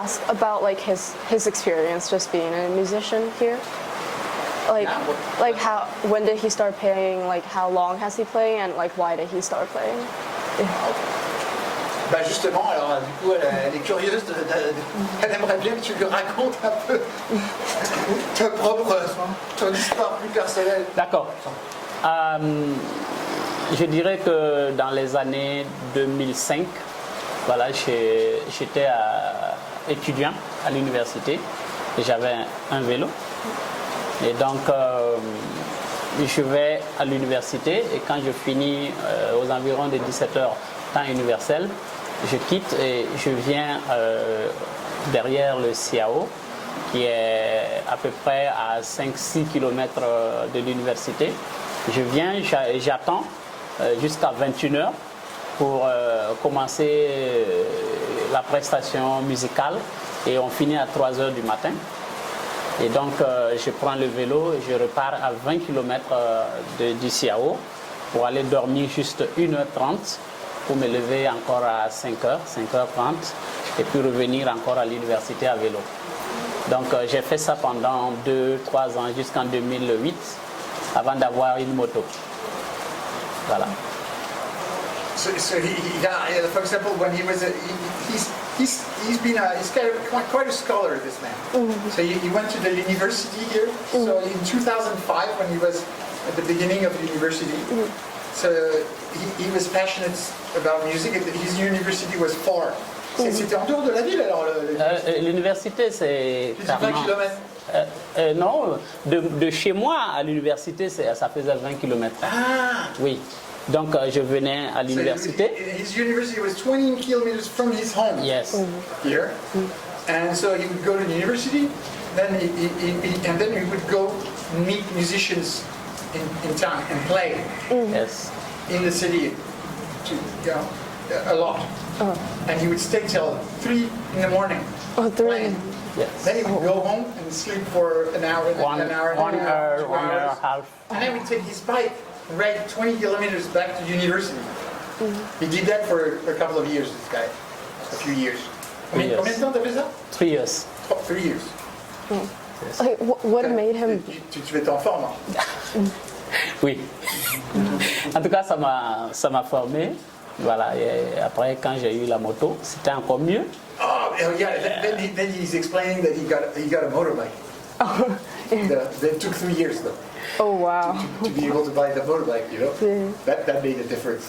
ask about like his experience just being a musician here? Like how, when did he start playing, like how long has he played, and like why did he start playing? Bah justement, alors du coup elle est curieuse, elle aimerait bien que tu lui racontes un peu ton histoire plus personnelle. D'accord. Je dirais que dans les années 2005, voilà, j'étais étudiant à l'université et j'avais un vélo. Et donc, je vais à l'université et quand je finis aux environs de 17h, temps universel, je quitte et je viens derrière le CIAO, qui est à peu près à 5-6 km de l'université. Je viens, j'attends jusqu'à 21h pour commencer la prestation musicale et on finit à 3h du matin. Et donc je prends le vélo et je repars à 20 km du CIAO pour aller dormir juste 1h30 pour me lever encore à 5h, 5h30 et puis revenir encore à l'université à vélo. Donc j'ai fait ça pendant 2-3 ans jusqu'en 2008 avant d'avoir une moto. Voilà. So for example, when he was he's quite a scholar, this man. Mm-hmm. So he went to the university here. Mm-hmm. So in 2005, when he was at the beginning of university, mm-hmm. so he was passionate about music. His university was far. C'était en dehors de la ville alors l'université c'est 20 km. Non, de chez moi à l'université ça faisait 20 km. Ah. Oui. Donc je venais à l'université. So his university was 20 kilometers from his home. Yes. Here. And so he would go to the university, then he would go meet musicians in town and play. Yes. In the city, a lot. And he would stay till 3 in the morning. Oh, 3. Playing. Yes. Then he would go home and sleep for an hour, one hour and a half. And then we'd take his bike, ride 20 kilometers back to university. He did that for a couple of years, this guy. A few years. Combien de temps t'as fait ça? 3 years. 3 years. Yes. Okay, what made him... Tu étais en forme, hein? Oui. En tout cas, ça m'a formé. Voilà, et après, quand j'ai eu la moto, c'était encore mieux. Oh, yeah, then he's explaining that he got a motorbike. Oh, yeah. That took 3 years, though. Oh, wow. To be able to buy the motorbike, you know? Yeah. That made a difference.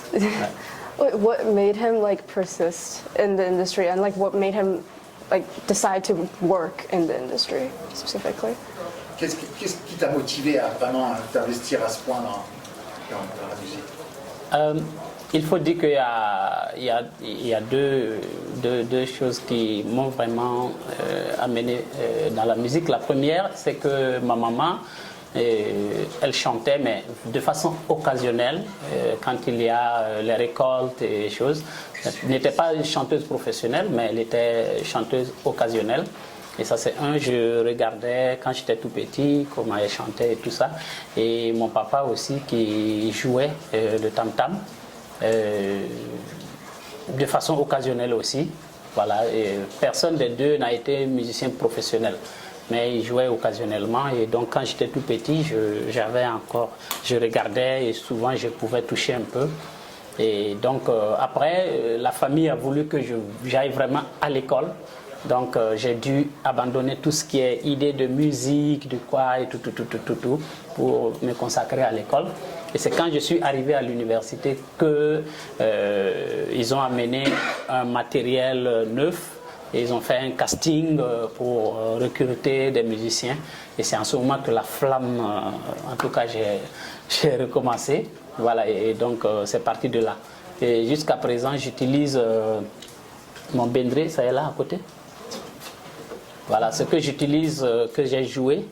What made him, like, persist in the industry, and, like, what made him, like, decide to work in the industry, specifically? Qu'est-ce qui t'a motivé à vraiment t'investir à ce point dans la musique? Il faut dire qu'il y a deux choses qui m'ont vraiment amené dans la musique. La première, c'est que ma maman, elle chantait, mais de façon occasionnelle, quand il y a les récoltes et choses. Elle n'était pas une chanteuse professionnelle, mais elle était chanteuse occasionnelle. Et ça, c'est je regardais quand j'étais tout petit, comment elle chantait et tout ça. Et mon papa aussi qui jouait le tam-tam. De façon occasionnelle aussi. Voilà, et personne des deux n'a été musicien professionnel, mais il jouait occasionnellement. Et donc quand j'étais tout petit, je regardais et souvent je pouvais toucher un peu. Et donc après, la famille a voulu que j'aille vraiment à l'école. Donc j'ai dû abandonner tout ce qui est idée de musique, de quoi et tout pour me consacrer à l'école. Et c'est quand je suis arrivé à l'université qu'ils ont amené un matériel neuf et ils ont fait un casting pour recruter des musiciens. Et c'est en ce moment que la flamme, en tout cas, j'ai recommencé. Voilà, et donc c'est parti de là. Et jusqu'à présent, j'utilise mon bendré, ça est là à côté. Voilà, ce que j'utilise, que j'ai joué,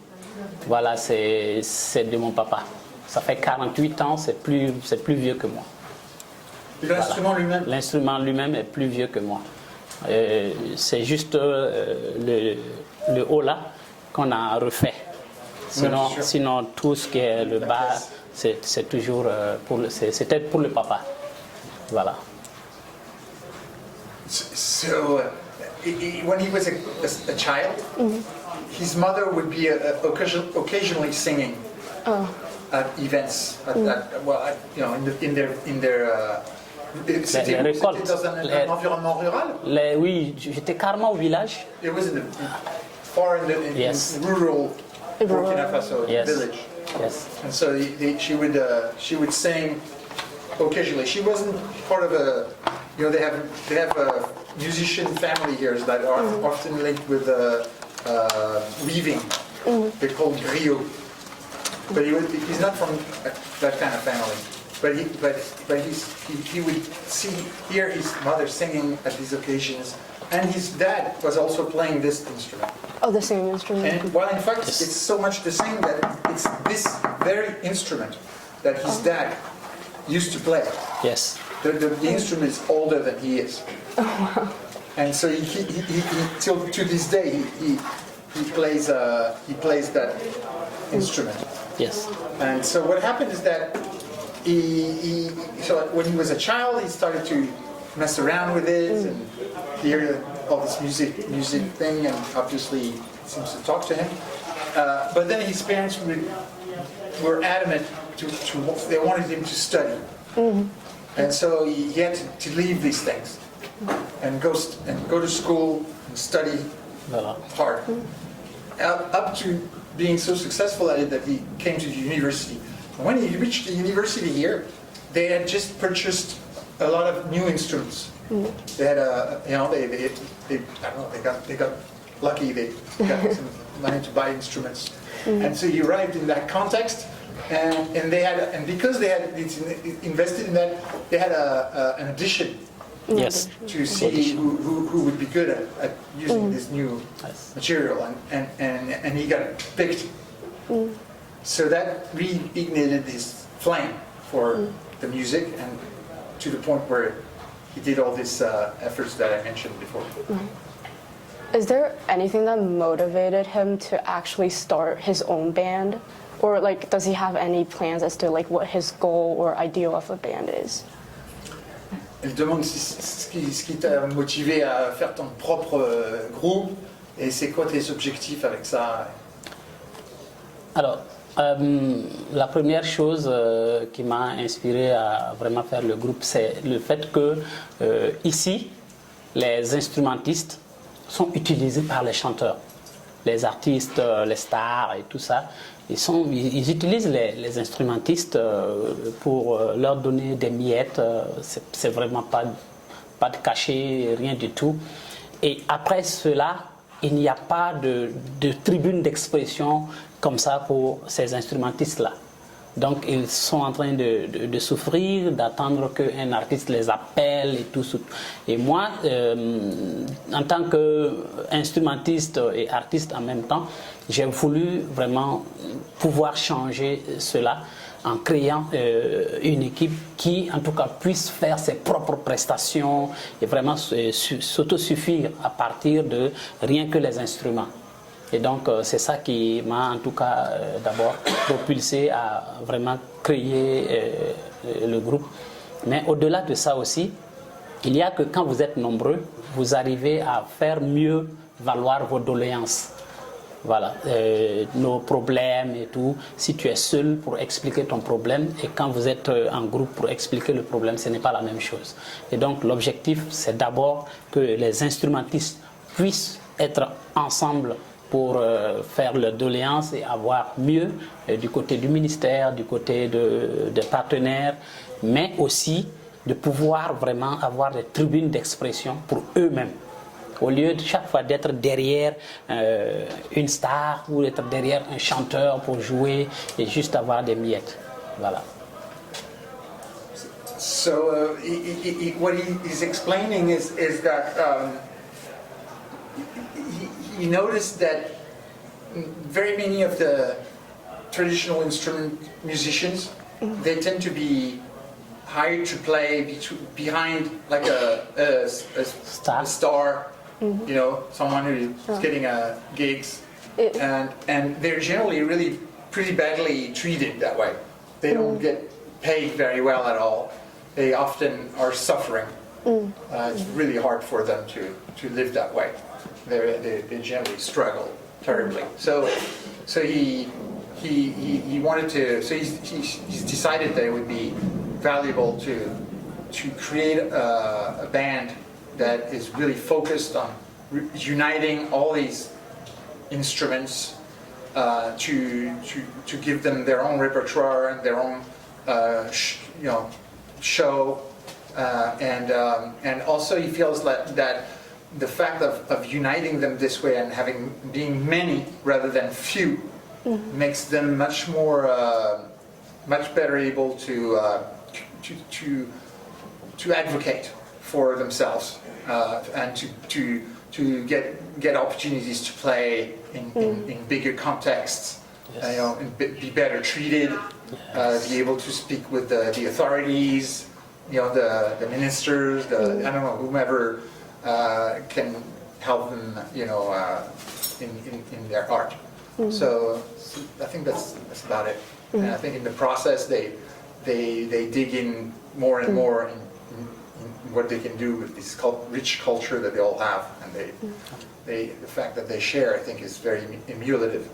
voilà, c'est de mon papa. Ça fait 48 ans, c'est plus vieux que moi. L'instrument lui-même? L'instrument lui-même est plus vieux que moi. C'est juste le haut là qu'on a refait. Sinon, tout ce qui est le bas, c'est toujours c'était pour le papa. Voilà. So, when he was a child, his mother would be occasionally singing at events, in their c'était récoltes. dans un environnement rural. Oui, j'étais carrément au village. It was far in the Yes. rural Burkina Faso Yes. village. Yes. And so she would sing occasionally. She wasn't part of a, they have a musician family here that are often linked with weaving. They're called griot. But he's not from that kind of family. But he would hear his mother singing at these occasions, and his dad was also playing this instrument. Oh, the same instrument. And well, in fact, it's so much the same that it's this very instrument that his dad used to play. Yes. The instrument is older than he is. Oh, wow. And so he till to this day he plays that instrument. Yes. And so what happened is that so when he was a child, he started to mess around with it and hear all this music thing, and obviously it seems to talk to him. But then his parents were adamant they wanted him to study, and so he had to leave these things and go to school and study hard, up to being so successful at it that he came to the university. When he reached the university here, they had just purchased a lot of new instruments. They had they got lucky. They got some money to buy instruments, and so he arrived in that context, and because they had invested in that, they had an audition. Yes. To see who would be good at using this new material, and he got picked. So that reignited his flame for the music, and to the point where he did all these efforts that I mentioned before. Is there anything that motivated him to actually start his own band? Or like, does he have any plans as to like what his goal or ideal of a band is? Elle demande ce qui t'a motivé à faire ton propre groupe, et c'est quoi tes objectifs avec ça? Alors, la première chose qui m'a inspiré à vraiment faire le groupe, c'est le fait que ici, les instrumentistes sont utilisés par les chanteurs, les artistes, les stars et tout ça. Ils utilisent les instrumentistes pour leur donner des miettes. C'est vraiment pas de cachet, rien du tout. Et après cela, il n'y a pas de tribune d'expression comme ça pour ces instrumentistes-là. Donc ils sont en train de souffrir, d'attendre qu'un artiste les appelle et tout. Et moi, en tant qu'instrumentiste et artiste en même temps, j'ai voulu vraiment pouvoir changer cela en créant une équipe qui, en tout cas, puisse faire ses propres prestations et vraiment s'autosuffire à partir de rien que les instruments. Et donc, c'est ça qui m'a, en tout cas, d'abord propulsé à vraiment créer le groupe. Mais au-delà de ça aussi, il y a que quand vous êtes nombreux, vous arrivez à faire mieux valoir vos doléances. Voilà, nos problèmes et tout. Si tu es seul pour expliquer ton problème et quand vous êtes en groupe pour expliquer le problème, ce n'est pas la même chose. Et donc l'objectif, c'est d'abord que les instrumentistes puissent être ensemble pour faire leurs doléances et avoir mieux du côté du ministère, du côté des partenaires, mais aussi de pouvoir vraiment avoir des tribunes d'expression pour eux-mêmes. Au lieu de chaque fois d'être derrière une star ou d'être derrière un chanteur pour jouer et juste avoir des miettes. Voilà. So what he's explaining is that he noticed that very many of the traditional instrument musicians, they tend to be hired to play behind like a star. You know, someone who's getting gigs, and they're generally really pretty badly treated that way. They don't get paid very well at all. They often are suffering It's really hard for them to live that way. They generally struggle terribly. So he wanted to. So he's decided that it would be valuable to create a band that is really focused on uniting all these instruments to give them their own repertoire and their own show, and also he feels that the fact of uniting them this way and being many rather than few makes them much better able to advocate for themselves and to get opportunities to play in bigger contexts, and be better treated, be able to speak with the authorities, the ministers, I don't know, whomever can help them, in their art. So I think that's about it. And I think in the process they dig in more and more in what they can do with this rich culture that they all have, and the fact that they share, I think, is very emulative.